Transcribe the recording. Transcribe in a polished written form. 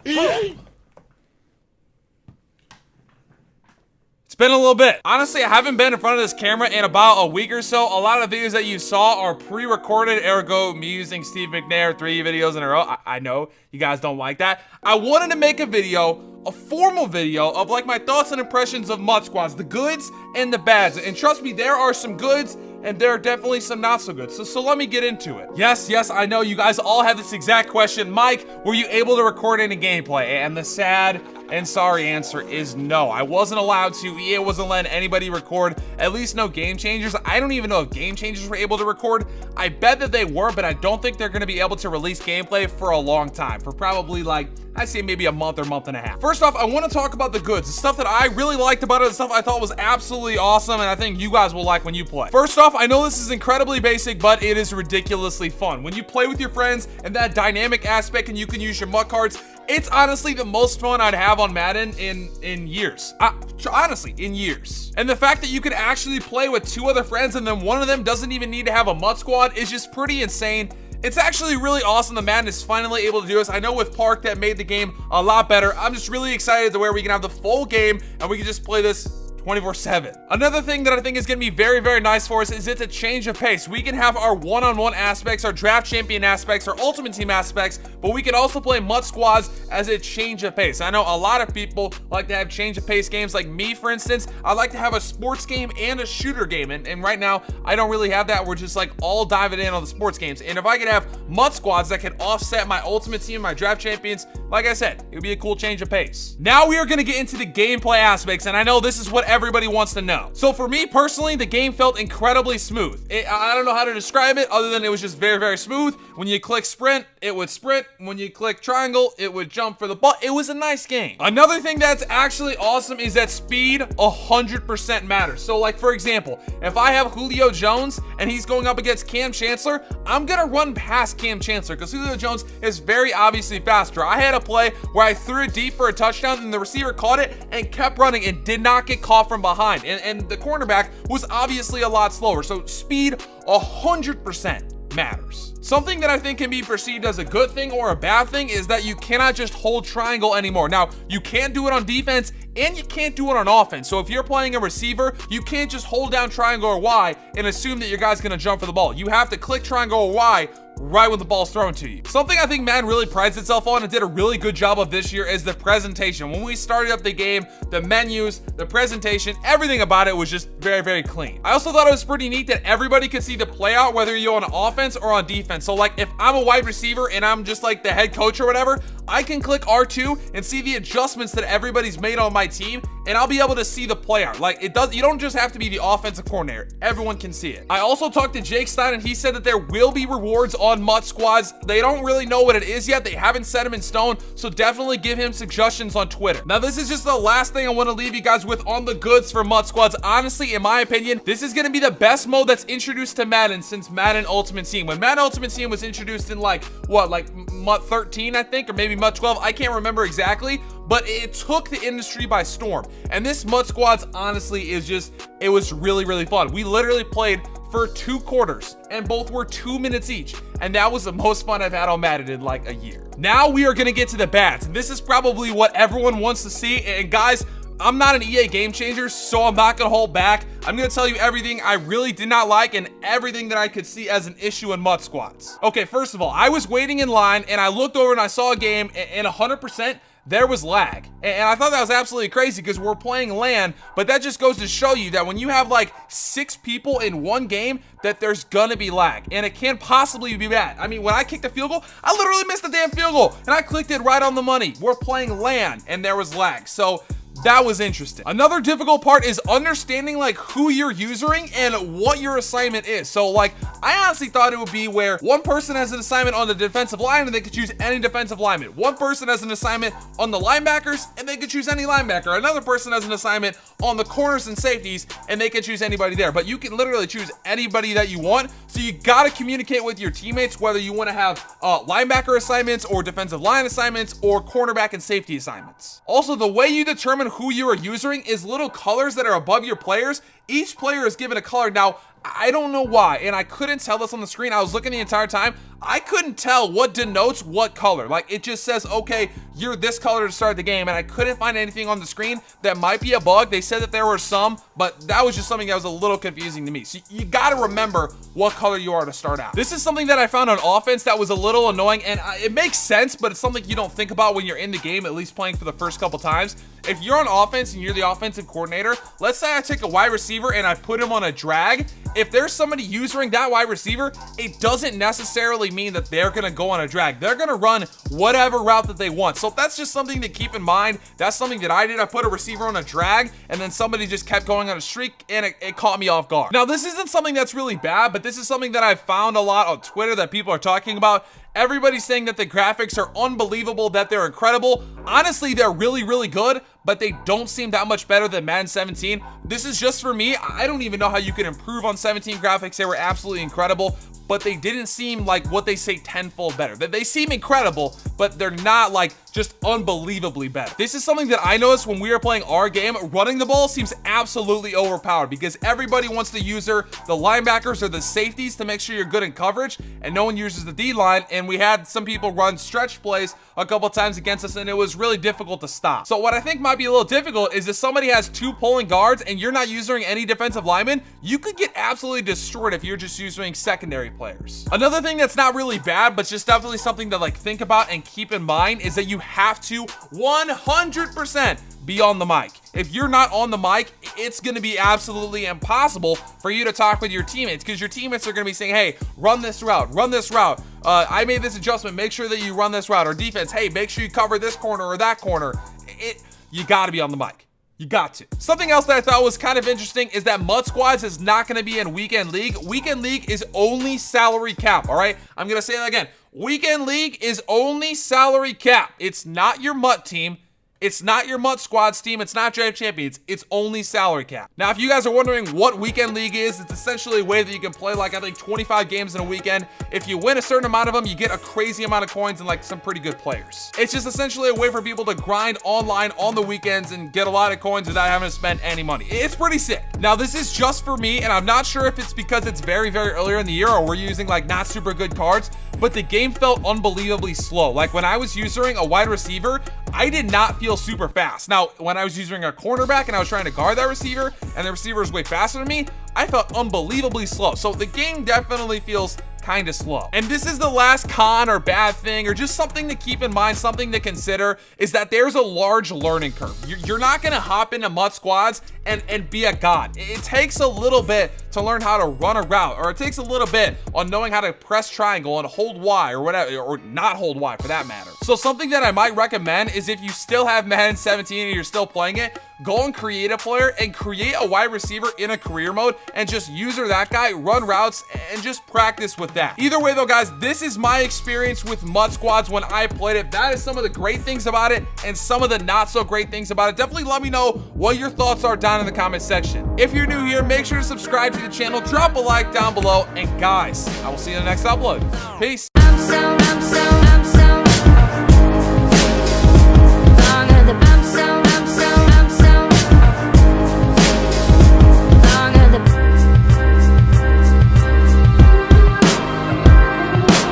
It's been a little bit. Honestly, I haven't been in front of this camera in about a week or so. A lot of the videos that you saw are pre-recorded, ergo me using Steve McNair 3 videos in a row. I know you guys don't like that. I wanted to make a video, a formal video of like my thoughts and impressions of MAACC squads, the goods and the bads. And trust me, there are some goods and there are definitely some not so good. So let me get into it. Yes, I know you guys all have this exact question. Mike, were you able to record any gameplay? And the sad and sorry answer is no. I wasn't allowed to. EA wasn't letting anybody record, at least no Game Changers. I don't even know if Game Changers were able to record. I bet that they were, but I don't think they're gonna be able to release gameplay for a long time, for probably like, I'd say maybe a month or month and a half. First off, I wanna talk about the goods, the stuff that I really liked about it, the stuff I thought was absolutely awesome, and I think you guys will like when you play. First off, I know this is incredibly basic, but it is ridiculously fun. When you play with your friends and that dynamic aspect and you can use your MAACC cards, it's honestly the most fun I'd have on Madden in years. Honestly, in years. And the fact that you can actually play with 2 other friends and then one of them doesn't even need to have a MAACC squad is just pretty insane. It's actually really awesome that Madden is finally able to do this. I know with Park that made the game a lot better. I'm just really excited to where we can have the full game and we can just play this 24/7. Another thing that I think is going to be very, very nice for us is it's a change of pace. We can have our one-on-one aspects, our draft champion aspects, our ultimate team aspects, but we can also play MAACC squads as a change of pace. I know a lot of people like to have change of pace games, like me, for instance. I like to have a sports game and a shooter game, and right now I don't really have that. We're just like all diving in on the sports games, and if I could have MAACC squads that could offset my ultimate team, my draft champions, like I said, it would be a cool change of pace. Now we are going to get into the gameplay aspects, and I know this is what everybody wants to know. So for me personally, the game felt incredibly smooth. I don't know how to describe it other than it was just very, very smooth. When you click sprint, it would sprint. When you click triangle, it would jump for the ball. It was a nice game. Another thing that's actually awesome is that speed 100% matters. So like, for example, if I have Julio Jones and he's going up against Cam Chancellor, I'm gonna run past Cam Chancellor because Julio Jones is very obviously faster. I had a play where I threw it deep for a touchdown and the receiver caught it and kept running and did not get caught from behind. And the cornerback was obviously a lot slower. So speed 100% matters. Something that I think can be perceived as a good thing or a bad thing is that you cannot just hold triangle anymore. Now, you can't do it on defense and you can't do it on offense. So if you're playing a receiver, you can't just hold down triangle or Y and assume that your guy's gonna jump for the ball. You have to click triangle or Y right when the ball's thrown to you. Something I think Madden really prides itself on and did a really good job of this year is the presentation. When we started up the game, the menus, the presentation, everything about it was just very, very clean. I also thought it was pretty neat that everybody could see the play out, whether you're on offense or on defense. So like if I'm a wide receiver and I'm just like the head coach or whatever, I can click R2 and see the adjustments that everybody's made on my team, and I'll be able to see the play out. Like you don't just have to be the offensive coordinator. Everyone can see it. I also talked to Jake Stein and he said that there will be rewards on MAACC squads. They don't really know what it is yet. They haven't set them in stone, so definitely give him suggestions on Twitter. Now this is just the last thing I want to leave you guys with on the goods for MAACC squads. Honestly, in my opinion, this is going to be the best mode that's introduced to Madden since Madden Ultimate Team. When Madden Ultimate Team was introduced in like what, like MUT 13 I think, or maybe MUT 12, I can't remember exactly, but it took the industry by storm. And this MUT squads honestly is just, it was really, really fun. We literally played for 2 quarters and both were 2 minutes each, and that was the most fun I've had on Madden in like a year. Now we are gonna get to the bats, and this is probably what everyone wants to see. And guys, I'm not an EA game changer, so I'm not gonna hold back. I'm gonna tell you everything I really did not like and everything that I could see as an issue in MUT squads. Okay, first of all, I was waiting in line and I looked over and I saw a game, and 100% there was lag. And I thought that was absolutely crazy because we're playing LAN, but that just goes to show you that when you have like 6 people in one game, that there's gonna be lag, and it can't possibly be bad. I mean, when I kicked the field goal, I literally missed the damn field goal and I clicked it right on the money. We're playing LAN and there was lag. So that was interesting. Another difficult part is understanding like who you're using and what your assignment is. So like, I honestly thought it would be where one person has an assignment on the defensive line and they could choose any defensive lineman. One person has an assignment on the linebackers and they could choose any linebacker. Another person has an assignment on the corners and safeties and they can choose anybody there. But you can literally choose anybody that you want. So you gotta communicate with your teammates whether you wanna have linebacker assignments or defensive line assignments or cornerback and safety assignments. Also, the way you determine who you are using is little colors that are above your players. each player is given a color. Now, I don't know why, and I couldn't tell this on the screen. I was looking the entire time. I couldn't tell what denotes what color. Like, it just says, okay, you're this color to start the game, and I couldn't find anything on the screen. That might be a bug. They said that there were some, but that was just something that was a little confusing to me. So you got to remember what color you are to start out. This is something that I found on offense that was a little annoying, and it makes sense, but it's something you don't think about when you're in the game, at least playing for the first couple times. If you're on offense and you're the offensive coordinator, let's say I take a wide receiver and I put him on a drag. If there's somebody using that wide receiver, it doesn't necessarily mean that they're going to go on a drag. They're going to run whatever route that they want. So that's just something to keep in mind. That's something that I did. I put a receiver on a drag, and then somebody just kept going on a streak, and it caught me off guard. Now, this isn't something that's really bad, but this is something that I've found a lot on Twitter that people are talking about. Everybody's saying that the graphics are unbelievable, that they're incredible. Honestly, they're really, really good, but they don't seem that much better than Madden 17. This is just for me. I don't even know how you can improve on 17 graphics. They were absolutely incredible, but they didn't seem like what they say tenfold better. They seem incredible, but they're not like just unbelievably better. This is something that I noticed when we were playing our game. Running the ball seems absolutely overpowered because everybody wants to use the linebackers or the safeties to make sure you're good in coverage, and no one uses the D-line, and we had some people run stretch plays a couple times against us, and it was really difficult to stop. So what I think might be a little difficult is if somebody has two pulling guards and you're not using any defensive linemen, you could get absolutely destroyed if you're just using secondary players. Another thing that's not really bad, but just definitely something to like think about and keep in mind is that you have to 100% be on the mic. If you're not on the mic, it's going to be absolutely impossible for you to talk with your teammates, because your teammates are going to be saying, hey, run this route, run this route. I made this adjustment, make sure that you run this route. Or defense, hey, make sure you cover this corner or that corner. You got to be on the mic. You got to. Something else that I thought was kind of interesting is that MUT Squads is not going to be in Weekend League. Weekend League is only salary cap, all right? I'm going to say that again. Weekend League is only salary cap. It's not your MUT team. It's not your MUT Squads team. It's not Draft Champions. It's only salary cap. Now, if you guys are wondering what Weekend League is, it's essentially a way that you can play like, I think, 25 games in a weekend. If you win a certain amount of them, you get a crazy amount of coins and like some pretty good players. It's just essentially a way for people to grind online on the weekends and get a lot of coins without having to spend any money. It's pretty sick. Now, this is just for me, and I'm not sure if it's because it's very, very earlier in the year or we're using like not super good cards, but the game felt unbelievably slow. Like when I was using a wide receiver, I did not feel super fast. Now, when I was using a cornerback and I was trying to guard that receiver and the receiver was way faster than me, I felt unbelievably slow. So the game definitely feels kind of slow. And this is the last con or bad thing or just something to keep in mind, something to consider, is that there's a large learning curve. You're not going to hop into MUT Squads and be a god. It takes a little bit to learn how to run a route, or it takes a little bit on knowing how to press triangle and hold Y or whatever, or not hold Y for that matter. So something that I might recommend is if you still have Madden 17 and you're still playing it, go and create a player and create a wide receiver in a career mode and just user that guy, run routes, and just practice with that. Either way though, guys, this is my experience with MUT Squads when I played it. That is some of the great things about it and some of the not so great things about it. Definitely let me know what your thoughts are down in the comment section. If you're new here, make sure to subscribe to the channel, drop a like down below, and guys, I will see you in the next upload. Peace.